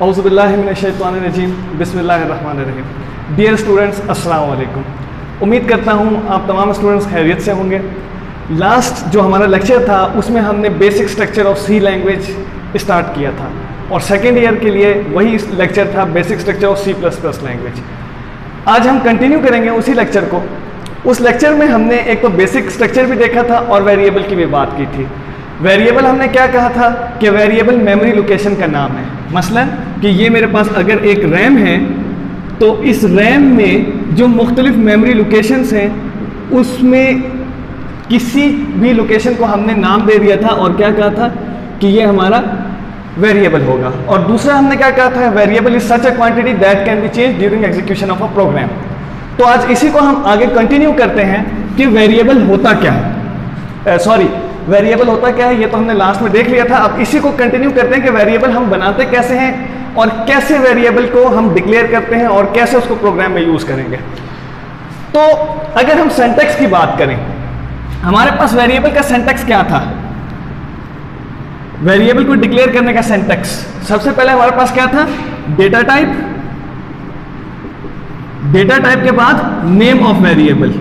औज़ुबिल्लाहिमिनश्शैतानिर्रजीम बिस्मिल्लाहिर्रहमानिर्रहीम। Dear students, अस्सलाम वालेकुम। उम्मीद करता हूँ आप तमाम स्टूडेंट्स खैरियत से होंगे। लास्ट जो हमारा लेक्चर था उसमें हमने basic structure of C language start किया था और सेकेंड ईयर के लिए वही लेक्चर था basic structure of C plus plus language. आज हम कंटिन्यू करेंगे उसी लेक्चर को। उस लेक्चर में हमने एक तो बेसिक स्ट्रक्चर भी देखा था और वेरिएबल की भी बात की थी। वेरिएबल हमने क्या कहा था कि वेरिएबल मेमोरी लोकेशन का नाम है। मसलन कि ये मेरे पास अगर एक रैम है तो इस रैम में जो मुख्तलिफ मेमोरी लोकेशंस हैं उसमें किसी भी लोकेशन को हमने नाम दे दिया था और क्या कहा था कि ये हमारा वेरिएबल होगा। और दूसरा हमने क्या कहा था, variable is such a quantity that can be change during execution of a program. तो आज इसी को हम आगे कंटिन्यू करते हैं कि वेरिएबल होता क्या है। वेरिएबल होता क्या है ये तो हमने लास्ट में देख लिया था। अब इसी को कंटिन्यू करते हैं कि वेरिएबल हम बनाते कैसे हैं और कैसे वेरिएबल को हम डिक्लेयर करते हैं और कैसे उसको प्रोग्राम में यूज करेंगे। तो अगर हम सिंटैक्स की बात करें, हमारे पास वेरिएबल का सिंटैक्स क्या था। वेरिएबल को डिक्लेयर करने का सिंटैक्स सबसे पहले हमारे पास क्या था, डेटा टाइप। डेटा टाइप के बाद name of variable,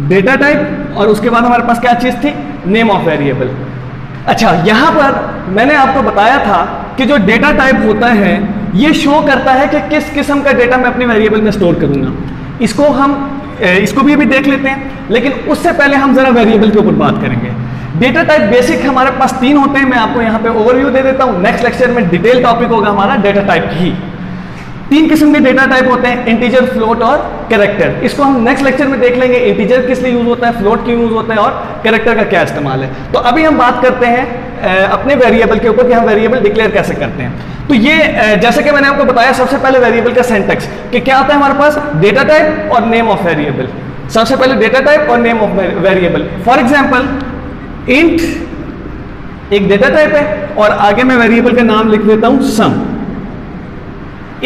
data type और उसके बाद हमारे पास क्या चीज थी, नेम ऑफ वेरिएबल। अच्छा, यहां पर मैंने आपको बताया था कि जो डेटा टाइप होता है ये शो करता है कि किस किस्म का डेटा मैं अपने वेरिएबल में स्टोर करूंगा। इसको भी अभी देख लेते हैं, लेकिन उससे पहले हम जरा वेरिएबल के ऊपर बात करेंगे। डेटा टाइप बेसिक हमारे पास 3 होते हैं। मैं आपको यहां पे ओवरव्यू दे देता हूं। नेक्स्ट लेक्चर में डिटेल टॉपिक होगा हमारा डेटा टाइप ही। 3 किस्म के डेटा टाइप होते हैं, इंटीजर, फ्लोट और कैरेक्टर। इसको हम नेक्स्ट लेक्चर में देख लेंगे, इंटीजर किस लिए यूज होता है, फ्लोट क्यों यूज होता है और कैरेक्टर का क्या इस्तेमाल है। तो अभी हम बात करते हैं अपने वेरिएबल के ऊपर कि हम वेरिएबल डिक्लेयर कैसे करते हैं। तो ये जैसे कि मैंने आपको बताया, सबसे पहले वेरिएबल का सिंटैक्स कि क्या आता है हमारे पास, डेटा टाइप और नेम ऑफ वेरिएबल। सबसे पहले डेटा टाइप और name of variable. For example int एक डेटा टाइप है और आगे मैं वेरिएबल का नाम लिख देता हूं सम।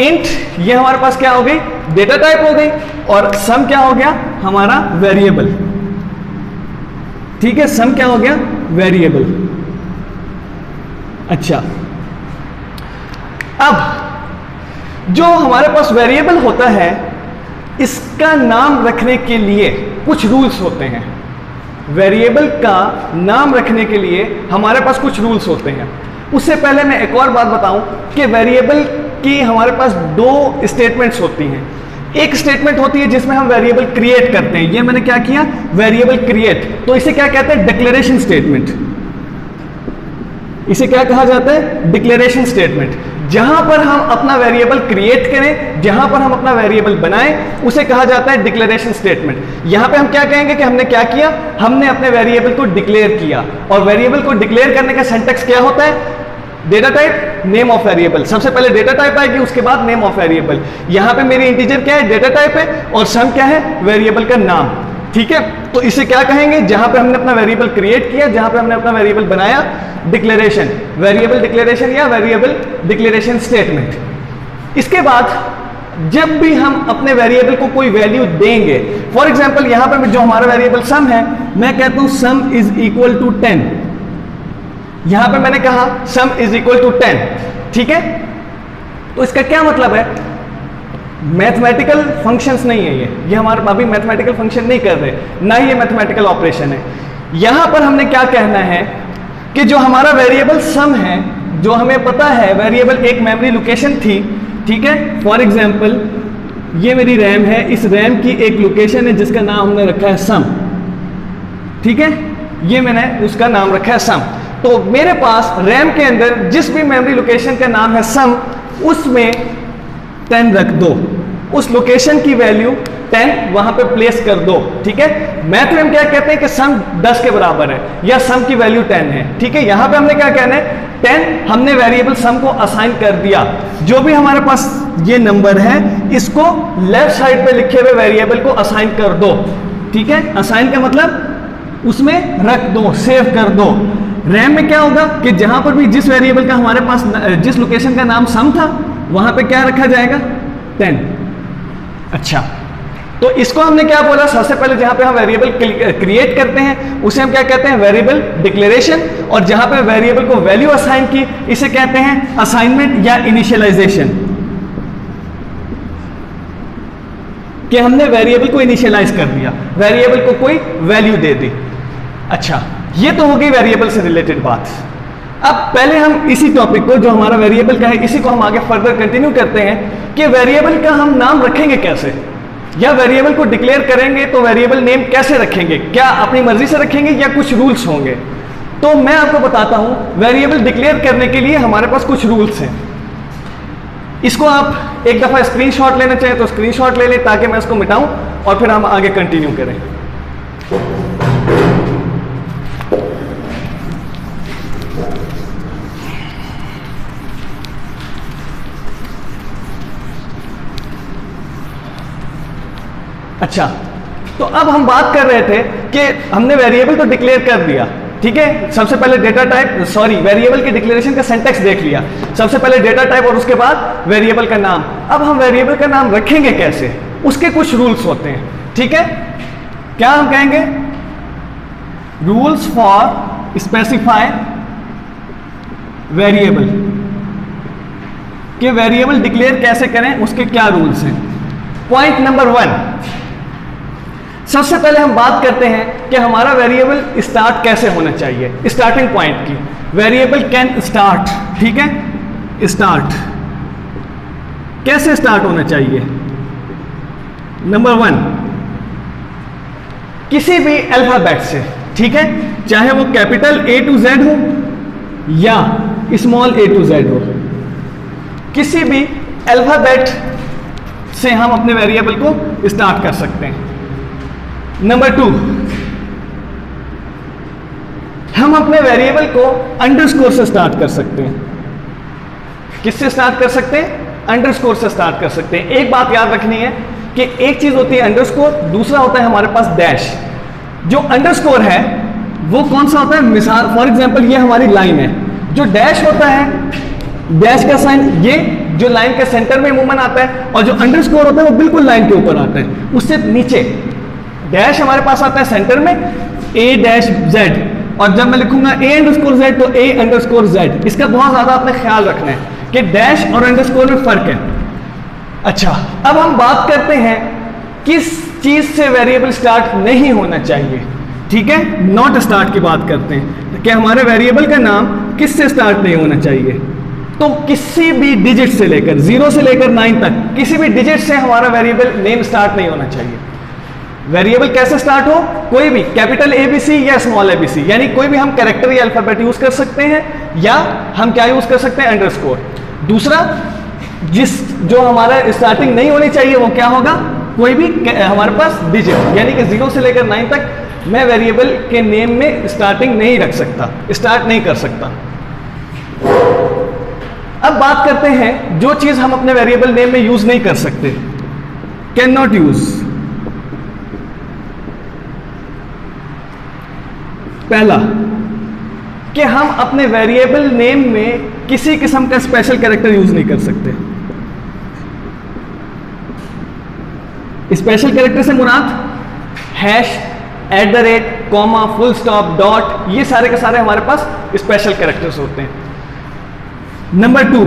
इंट ये हमारे पास क्या हो गई, डेटा टाइप हो गई और सम क्या हो गया, हमारा वेरिएबल। ठीक है, सम क्या हो गया, वेरिएबल। अच्छा, अब जो हमारे पास वेरिएबल होता है इसका नाम रखने के लिए कुछ रूल्स होते हैं। वेरिएबल का नाम रखने के लिए हमारे पास कुछ रूल्स होते हैं। उससे पहले मैं एक और बात बताऊं कि वेरिएबल की हमारे पास 2 स्टेटमेंट्स होती हैं। एक स्टेटमेंट होती है जिसमें हम वेरिएबल क्रिएट करते हैं। ये मैंने क्या किया, वेरिएबल क्रिएट। तो इसे क्या कहते हैं, डिक्लेरेशन स्टेटमेंट। इसे क्या कहा जाता है, डिक्लेरेशन स्टेटमेंट। जहां पर हम अपना वेरिएबल क्रिएट करें, जहां पर हम अपना वेरिएबल बनाएं, उसे कहा जाता है डिक्लेरेशन स्टेटमेंट। यहां पे हम क्या कहेंगे कि हमने क्या किया, हमने अपने वेरिएबल को डिक्लेयर किया। और वेरिएबल को डिक्लेयर करने का सिंटैक्स क्या होता है, data type, name of variable. सबसे पहले डेटा टाइप आएगी, उसके बाद नेम ऑफ वेरिएबल। यहां पे मेरी इंटीजर क्या है, डेटा टाइप है और सम क्या है, वेरिएबल का नाम। ठीक है, तो इसे क्या कहेंगे, जहां पे हमने अपना वेरिएबल क्रिएट किया, जहां पे हमने अपना वेरिएबल बनाया, डिक्लेरेशन, वेरिएबल डिक्लेरेशन या वेरिएबल डिक्लेरेशन स्टेटमेंट। इसके बाद जब भी हम अपने वेरिएबल को कोई वैल्यू देंगे, फॉर एग्जांपल यहां पे जो हमारा वेरिएबल सम है, मैं कहता हूं सम इज इक्वल टू 10। यहां पे मैंने कहा सम इज इक्वल टू 10। ठीक है, तो इसका क्या मतलब है, मैथमेटिकल फंक्शंस नहीं है ये हमारे अभी मैथमेटिकल फंक्शन नहीं कर रहे, ना ही ये मैथमेटिकल ऑपरेशन है। यहां पर हमने क्या कहना है कि जो हमारा वेरिएबल सम है, जो हमें पता है वेरिएबल एक मेमोरी लोकेशन थी। ठीक है, फॉर एग्जांपल ये मेरी रैम है, इस रैम की एक लोकेशन है जिसका नाम हमने रखा है सम। ठीक है, ये मैंने उसका नाम रखा है सम। तो मेरे पास रैम के अंदर जिस भी मेमोरी लोकेशन का नाम है सम, उसमें 10 रख दो, उस लोकेशन की वैल्यू 10 वहां पे प्लेस कर दो। ठीक है, मैथ में हम क्या कहते हैं कि सम 10 के बराबर है या सम की वैल्यू 10 है। ठीक है, यहां पे हमने क्या कहना है, 10 हमने वेरिएबल सम को असाइन कर दिया। जो भी हमारे पास ये नंबर है इसको लेफ्ट साइड पे लिखे हुए वेरिएबल को असाइन कर दो। ठीक है, असाइन का मतलब उसमें रख दो, सेव कर दो। रैम में क्या होगा कि जहां पर भी जिस वेरिएबल का हमारे पास जिस लोकेशन का नाम सम था वहां पे क्या रखा जाएगा, 10। अच्छा, तो इसको हमने क्या बोला, सबसे पहले जहां पे हम वेरिएबल क्रिएट करते हैं उसे हम क्या कहते हैं, वेरिएबल डिक्लेरेशन, और जहां पे वेरिएबल को वैल्यू असाइन की इसे कहते हैं असाइनमेंट या इनिशियलाइजेशन, कि हमने वेरिएबल को इनिशियलाइज कर दिया, वेरिएबल को कोई वैल्यू दे दी। अच्छा, ये तो हो गई वेरिएबल से रिलेटेड बात। अब पहले हम इसी टॉपिक को जो हमारा वेरिएबल का है इसी को हम आगे फर्दर कंटिन्यू करते हैं कि वेरिएबल का हम नाम रखेंगे कैसे, या वेरिएबल को डिक्लेयर करेंगे तो वेरिएबल नेम कैसे रखेंगे, क्या अपनी मर्जी से रखेंगे या कुछ रूल्स होंगे। तो मैं आपको बताता हूं, वेरिएबल डिक्लेयर करने के लिए हमारे पास कुछ रूल्स हैं। इसको आप एक दफा स्क्रीनशॉट लेना चाहें तो स्क्रीनशॉट ले लें ताकि मैं इसको मिटाऊं और फिर हम आगे कंटिन्यू करें। अच्छा, तो अब हम बात कर रहे थे कि हमने वेरिएबल तो डिक्लेयर कर दिया, ठीक है। सबसे पहले डेटा टाइप, सॉरी, वेरिएबल के डिक्लेरेशन का सिंटैक्स देख लिया। सबसे पहले डेटा टाइप और उसके बाद वेरिएबल का नाम। अब हम वेरिएबल का नाम रखेंगे कैसे, उसके कुछ रूल्स होते हैं, ठीक है। क्या हम कहेंगे, रूल्स फॉर स्पेसिफाई वेरिएबल, कि वेरिएबल डिक्लेयर कैसे करें, उसके क्या रूल्स हैं। पॉइंट नंबर 1, सबसे पहले हम बात करते हैं कि हमारा वेरिएबल स्टार्ट कैसे होना चाहिए, स्टार्टिंग पॉइंट की। वेरिएबल कैन स्टार्ट, ठीक है, स्टार्ट कैसे स्टार्ट होना चाहिए। नंबर 1, किसी भी अल्फाबेट से, ठीक है, चाहे वो कैपिटल A to Z हो या स्मॉल a to Z हो, किसी भी अल्फाबेट से हम अपने वेरिएबल को स्टार्ट कर सकते हैं। नंबर 2, हम अपने वेरिएबल को अंडरस्कोर से स्टार्ट कर सकते हैं। किससे स्टार्ट कर सकते हैं, अंडरस्कोर से स्टार्ट कर सकते हैं। एक बात याद रखनी है कि एक चीज होती है अंडरस्कोर, दूसरा होता है हमारे पास डैश। जो अंडरस्कोर है वो कौन सा होता है, मिसाल फॉर एग्जांपल ये हमारी लाइन है, जो डैश होता है, डैश का साइन ये जो लाइन के सेंटर में अमूमन आता है, और जो अंडरस्कोर होता है वो बिल्कुल लाइन के ऊपर आता है, उससे नीचे। डैश हमारे पास आता है सेंटर में, A-Z, और जब मैं लिखूंगा A_Z तो A_Z। इसका बहुत ज्यादा आपने ख्याल रखना है कि डैश और अंडरस्कोर में फर्क है। अच्छा, अब हम बात करते हैं किस चीज से वेरिएबल स्टार्ट नहीं होना चाहिए, ठीक है, नॉट स्टार्ट की बात करते हैं कि हमारे वेरिएबल का नाम किस से स्टार्ट नहीं होना चाहिए। तो किसी भी डिजिट से लेकर 0 से लेकर 9 तक किसी भी डिजिट से हमारा वेरिएबल नेम स्टार्ट नहीं होना चाहिए। वेरिएबल कैसे स्टार्ट हो, कोई भी कैपिटल ABC या स्मॉल ABC, यानी कोई भी हम कैरेक्टर या अल्फाबेट यूज कर सकते हैं, या हम क्या यूज कर सकते हैं, अंडरस्कोर। दूसरा, जो हमारा स्टार्टिंग नहीं होनी चाहिए वो क्या होगा, कोई भी हमारे पास डिजिट, यानी कि 0 से लेकर 9 तक मैं वेरिएबल के नेम में स्टार्टिंग नहीं रख सकता, स्टार्ट नहीं कर सकता। अब बात करते हैं जो चीज हम अपने वेरिएबल नेम में यूज नहीं कर सकते, कैन नॉट यूज। पहला, कि हम अपने वेरिएबल नेम में किसी किस्म का स्पेशल कैरेक्टर यूज नहीं कर सकते। स्पेशल कैरेक्टर से मुराद hash, @ comma, full stop, dot, ये सारे के सारे हमारे पास स्पेशल कैरेक्टर्स होते हैं। नंबर 2,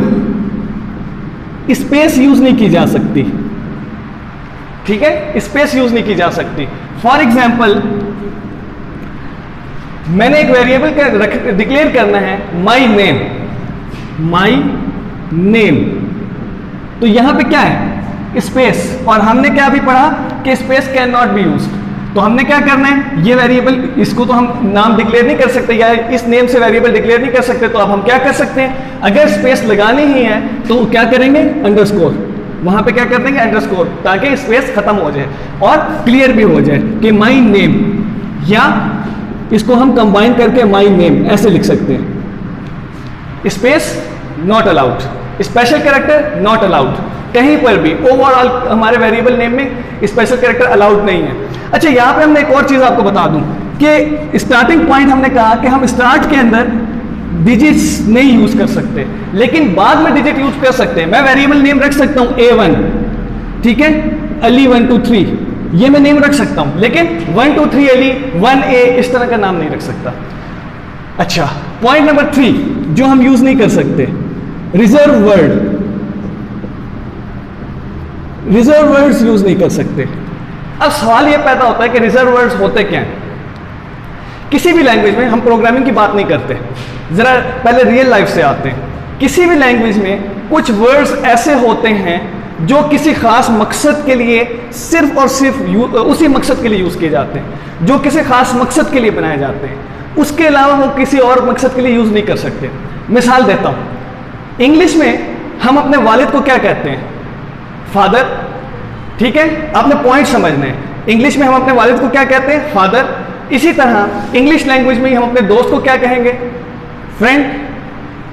स्पेस यूज नहीं की जा सकती, ठीक है, स्पेस यूज नहीं की जा सकती। फॉर एग्जाम्पल, मैंने एक वेरिएबल डिक्लेयर करना है माई नेम, तो यहां पे क्या है, स्पेस, और हमने क्या भी पढ़ा कि space can not be used. तो हमने क्या करना है, ये वेरिएबल, इसको तो हम नाम डिक्लेयर नहीं कर सकते या इस नेम से वेरिएबल डिक्लेयर नहीं कर सकते, तो अब हम क्या कर सकते हैं, अगर स्पेस लगानी ही है तो क्या करेंगे, अंडरस्कोर, वहां पे क्या कर देंगे, अंडरस्कोर, ताकि स्पेस खत्म हो जाए और क्लियर भी हो जाए कि माई नेम, या इसको हम कंबाइन करके माई नेम ऐसे लिख सकते हैं। Space not allowed, special character not allowed, कहीं पर भी ओवरऑल हमारे वेरिएबल नेम में स्पेशल कैरेक्टर अलाउड नहीं है। अच्छा, यहां पे हमने एक और चीज आपको बता दूं कि स्टार्टिंग पॉइंट हमने कहा कि हम स्टार्ट के अंदर डिजिट्स नहीं यूज कर सकते, लेकिन बाद में डिजिट यूज कर सकते हैं। मैं वेरिएबल नेम रख सकता हूं A1, ठीक है, Ali 1 2 3, ये मैं नेम रख सकता हूं, लेकिन 1 2 3 एली 1A इस तरह का नाम नहीं रख सकता। अच्छा, पॉइंट नंबर 3 जो हम यूज नहीं कर सकते, reserve word. Reserve words use नहीं कर सकते। अब सवाल यह पैदा होता है कि रिजर्व वर्ड्स होते क्या हैं। किसी भी लैंग्वेज में, हम प्रोग्रामिंग की बात नहीं करते, जरा पहले रियल लाइफ से आते हैं। किसी भी लैंग्वेज में कुछ वर्ड्स ऐसे होते हैं जो किसी खास मकसद के लिए सिर्फ और सिर्फ उसी मकसद के लिए यूज किए जाते हैं, जो किसी खास मकसद के लिए बनाए जाते हैं, उसके अलावा वो किसी और मकसद के लिए यूज नहीं कर सकते। मिसाल देता हूं, इंग्लिश में हम अपने वालिद को क्या कहते हैं? फादर। ठीक है, आपने पॉइंट समझना है। इंग्लिश में हम अपने वालिद को क्या कहते हैं? फादर। इसी तरह इंग्लिश लैंग्वेज में हम अपने दोस्त को क्या कहेंगे? फ्रेंड।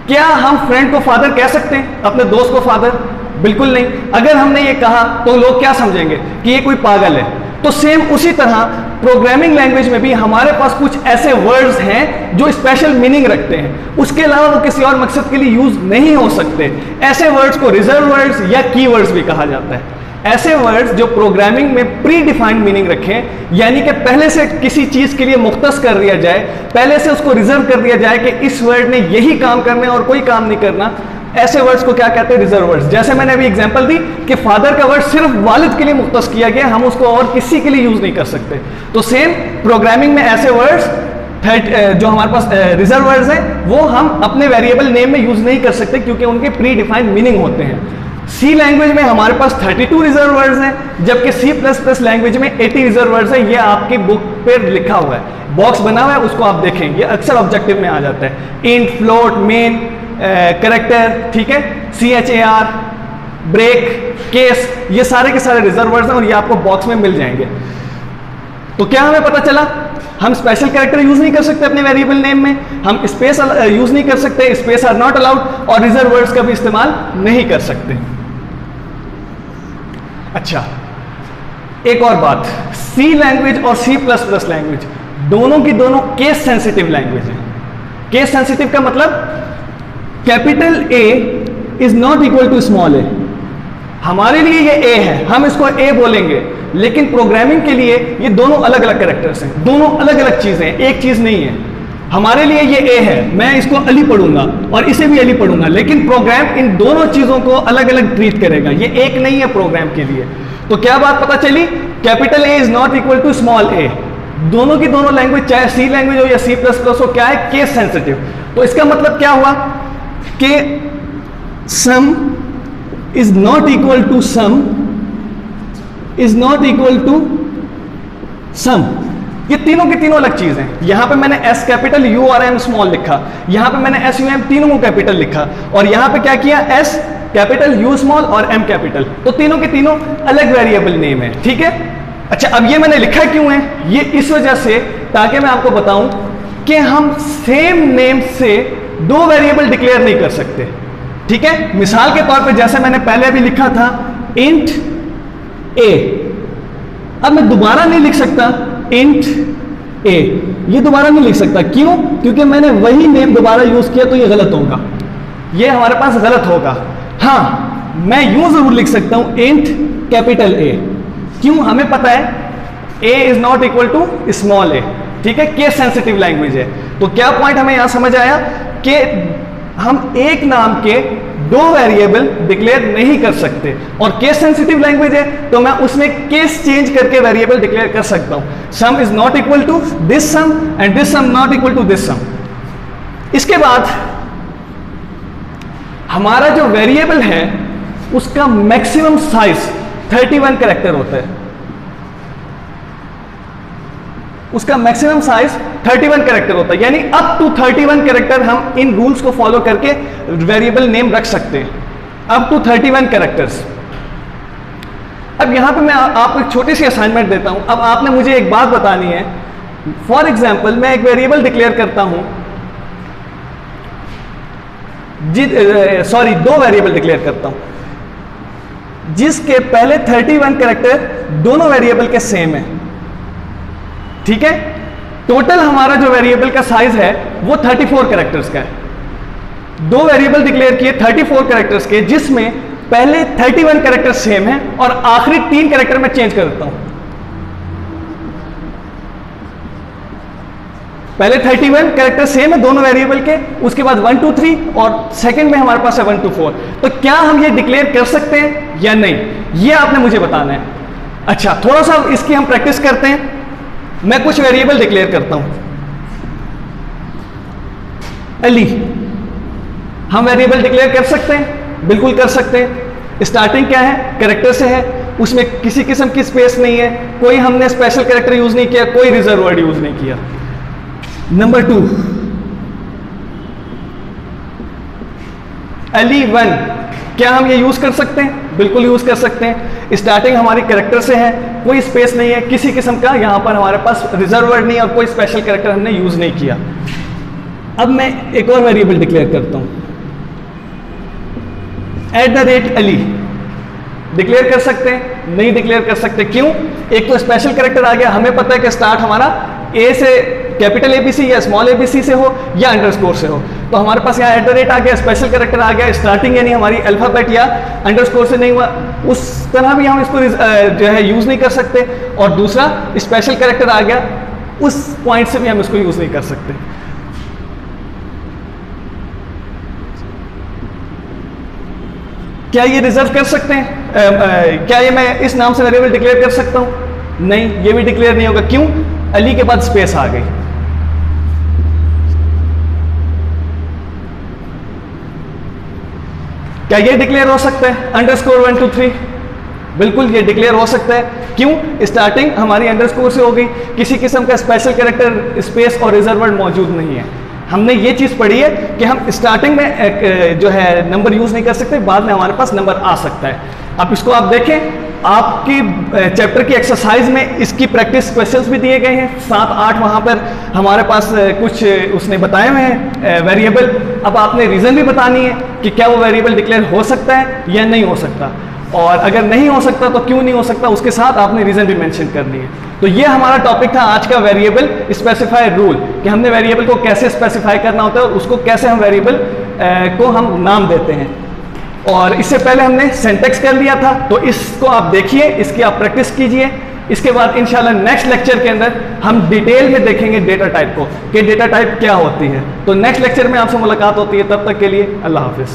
क्या हम फ्रेंड को फादर कह सकते हैं, अपने दोस्त को फादर? बिल्कुल नहीं। अगर हमने ये कहा तो लोग क्या समझेंगे कि ये कोई पागल है। तो सेम उसी तरह प्रोग्रामिंग लैंग्वेज में भी हमारे पास कुछ ऐसे वर्ड्स हैं जो स्पेशल मीनिंग रखते हैं, उसके अलावा वो किसी और मकसद के लिए यूज नहीं हो सकते। ऐसे वर्ड्स को रिजर्व वर्ड्स या कीवर्ड्स भी कहा जाता है। ऐसे वर्ड्स जो प्रोग्रामिंग में प्री डिफाइंड मीनिंग रखें, यानी कि पहले से किसी चीज के लिए मुख्तस कर दिया जाए, पहले से उसको रिजर्व कर दिया जाए कि इस वर्ड ने यही काम करना है और कोई काम नहीं करना। ऐसे वर्ड्स को क्या कहते हैं? Reserve words. जैसे मैंने अभी एग्जांपल दी कि फादर का वर्ड सिर्फ वालिद के लिए मुख्तस किया गया, हम उसको और किसी के लिए यूज नहीं कर सकते। तो सेम प्रोग्रामिंग में ऐसे वर्ड्स जो हमारे पास रिजर्व वर्ड्स हैं वो हम अपने वेरिएबल नेम में यूज नहीं कर सकते क्योंकि उनके प्री डिफाइंड मीनिंग होते हैं। सी लैंग्वेज में हमारे पास 32 रिजर्व वर्ड्स हैं, जबकि C++ लैंग्वेज में 80 रिजर्व वर्ड्स हैं। ये आपकी बुक पे लिखा हुआ है, बॉक्स बना हुआ है, उसको आप देखें। ये अक्सर ऑब्जेक्टिव में आ जाता है। इंट, फ्लोट, मेन, करेक्टर, ठीक है, CHAR, ब्रेक, केस, ये सारे के सारे रिजर्व वर्ड्स हैं और ये आपको बॉक्स में मिल जाएंगे। तो क्या हमें पता चला? हम स्पेशल कैरेक्टर यूज नहीं कर सकते अपने वेरिएबल नेम में, हम स्पेस यूज नहीं कर सकते, स्पेस आर नॉट अलाउड, और रिजर्व वर्ड्स का भी इस्तेमाल नहीं कर सकते। अच्छा, एक और बात, सी लैंग्वेज और C++ लैंग्वेज दोनों की दोनों केस सेंसिटिव लैंग्वेज है। केस सेंसिटिव का मतलब capital A is not equal to small a। हमारे लिए ये A है, हम इसको A बोलेंगे, लेकिन प्रोग्रामिंग के लिए ये दोनों अलग अलग कैरेक्टर्स हैं, दोनों अलग अलग चीजें हैं, एक चीज नहीं है। हमारे लिए ये A है, मैं इसको अली पढ़ूंगा और इसे भी अली पढ़ूंगा, लेकिन प्रोग्राम इन दोनों चीजों को अलग अलग ट्रीट करेगा, ये एक नहीं है प्रोग्राम के लिए। तो क्या बात पता चली? Capital A is not equal to small a। दोनों की दोनों लैंग्वेज, चाहे सी लैंग्वेज हो या C++ हो, क्या है? Case sensitive. तो इसका मतलब क्या हुआ कि sum is not equal to sum is not equal to sum. ये तीनों की तीनों अलग चीज हैं। यहां पे मैंने S कैपिटल, U और M स्मॉल लिखा, यहां पे मैंने S U M तीनों को कैपिटल लिखा, और यहां पे क्या किया? S कैपिटल, U स्मॉल और M कैपिटल। तो तीनों के तीनों अलग वेरिएबल नेम है, ठीक है। अच्छा, अब ये मैंने लिखा क्यों है? ये इस वजह से ताकि मैं आपको बताऊं कि हम सेम नेम से दो वेरिएबल डिक्लेयर नहीं कर सकते, ठीक है। मिसाल के तौर पे जैसे मैंने पहले भी लिखा था इंट a, अब मैं दोबारा नहीं लिख सकता इंट a, ये दोबारा नहीं लिख सकता। क्यों? क्योंकि मैंने वही नेम दोबारा यूज किया, तो ये गलत होगा, ये हमारे पास गलत होगा। हाँ, मैं यूं जरूर लिख सकता हूं इंट कैपिटल A। क्यों? हमें पता है a is not equal to small a, ठीक है, केस सेंसिटिव लैंग्वेज है। तो क्या पॉइंट हमें यहां समझ आया कि हम एक नाम के दो वेरिएबल डिक्लेयर नहीं कर सकते, और केस सेंसिटिव लैंग्वेज है तो मैं उसमें केस चेंज करके वेरिएबल डिक्लेयर कर सकता हूं। Sum is not equal to this sum and this sum not equal to this sum. इसके बाद हमारा जो वेरिएबल है उसका मैक्सिमम साइज 31 कैरेक्टर होता है, उसका मैक्सिमम साइज 31 कैरेक्टर होता है, यानी अप टू 31 कैरेक्टर हम इन रूल्स को फॉलो करके वेरिएबल नेम रख सकते हैं, अप टू 31 कैरेक्टर्स। अब यहां पे मैं आपको एक छोटी सी असाइनमेंट देता हूं। अब आपने मुझे एक बात बतानी है। फॉर एग्जांपल, मैं एक वेरिएबल डिक्लेयर करता हूं, दो वेरिएबल डिक्लेयर करता हूं जिसके पहले 31 कैरेक्टर दोनों वेरिएबल के सेम है, ठीक है। टोटल हमारा जो वेरिएबल का साइज है वो 34 कैरेक्टर्स का है। दो वेरिएबल डिक्लेयर किए 34 कैरेक्टर्स के, जिसमें पहले 31 कैरेक्टर सेम है और आखिरी 3 कैरेक्टर में चेंज कर देता हूं। पहले 31 कैरेक्टर सेम है दोनों वेरिएबल के, उसके बाद 1 2 3 और सेकंड में हमारे पास है 1 2 4। तो क्या हम ये डिक्लेयर कर सकते हैं या नहीं, ये आपने मुझे बताना है। अच्छा, थोड़ा सा इसकी हम प्रैक्टिस करते हैं। मैं कुछ वेरिएबल डिक्लेयर करता हूं। अली, हम वेरिएबल डिक्लेयर कर सकते हैं, बिल्कुल कर सकते हैं। स्टार्टिंग क्या है, कैरेक्टर से है, उसमें किसी किस्म की स्पेस नहीं है, कोई हमने स्पेशल कैरेक्टर यूज नहीं किया, कोई रिजर्व वर्ड यूज नहीं किया। नंबर 2, अली 1, क्या हम ये यूज कर सकते हैं? बिल्कुल यूज कर सकते हैं। स्टार्टिंग हमारी कैरेक्टर से है, कोई स्पेस नहीं है किसी किस्म का, यहां पर हमारे पास रिजर्व वर्ड नहीं है और कोई स्पेशल कैरेक्टर हमने यूज नहीं किया। अब मैं एक और वेरिएबल डिक्लेयर करता हूं, @अली। डिक्लेयर कर सकते हैं? नहीं डिक्लेयर कर सकते। क्यों? एक तो स्पेशल कैरेक्टर आ गया, हमें पता है कि स्टार्ट हमारा ए से, कैपिटल ABC या स्मॉल ABC से हो या अंडरस्कोर से हो, तो हमारे पास यहाँ @ आ गया, स्पेशल कैरेक्टर आ गया, स्टार्टिंग यानी हमारी अल्फाबेट या अंडरस्कोर से नहीं हुआ, उस तरह भी हम इसको जो है यूज नहीं कर सकते। और दूसरा, स्पेशल कैरेक्टर आ गया, उस पॉइंट से भी हम इसको यूज नहीं कर सकते। क्या ये रिजर्व कर सकते हैं? क्या ये मैं इस नाम से वेरिएबल डिक्लेयर कर सकता हूं? नहीं, ये भी डिक्लेयर नहीं होगा। क्यों? अली के बाद स्पेस आ गई। क्या ये डिक्लेयर हो सकता है? अंडरस्कोर 1 2 3, बिल्कुल ये डिक्लेयर हो सकता है। क्यों? स्टार्टिंग हमारी अंडरस्कोर से हो गई, किसी किस्म का स्पेशल कैरेक्टर, स्पेस और रिजर्व वर्ड मौजूद नहीं है। हमने ये चीज पढ़ी है कि हम स्टार्टिंग में जो है नंबर यूज नहीं कर सकते, बाद में हमारे पास नंबर आ सकता है। अब इसको आप देखें, आपकी चैप्टर की एक्सरसाइज में इसकी प्रैक्टिस क्वेश्चंस भी दिए गए हैं, 7 8 वहां पर हमारे पास कुछ उसने बताए हुए हैं वेरिएबल। अब आपने रीजन भी बतानी है कि क्या वो वेरिएबल डिक्लेयर हो सकता है या नहीं हो सकता, और अगर नहीं हो सकता तो क्यों नहीं हो सकता, उसके साथ आपने रीजन भी मेंशन करनी है। तो ये हमारा टॉपिक था आज का, वेरिएबल स्पेसिफाई रूल, कि हमने वेरिएबल को कैसे स्पेसिफाई करना होता है और उसको कैसे हम वेरिएबल को हम नाम देते हैं। और इससे पहले हमने सिंटैक्स कर लिया था, तो इसको आप देखिए, इसकी आप प्रैक्टिस कीजिए। इसके बाद इंशाल्लाह नेक्स्ट लेक्चर के अंदर हम डिटेल में देखेंगे डेटा टाइप को, कि डेटा टाइप क्या होती है। तो नेक्स्ट लेक्चर में आपसे मुलाकात होती है, तब तक के लिए अल्लाह हाफिज।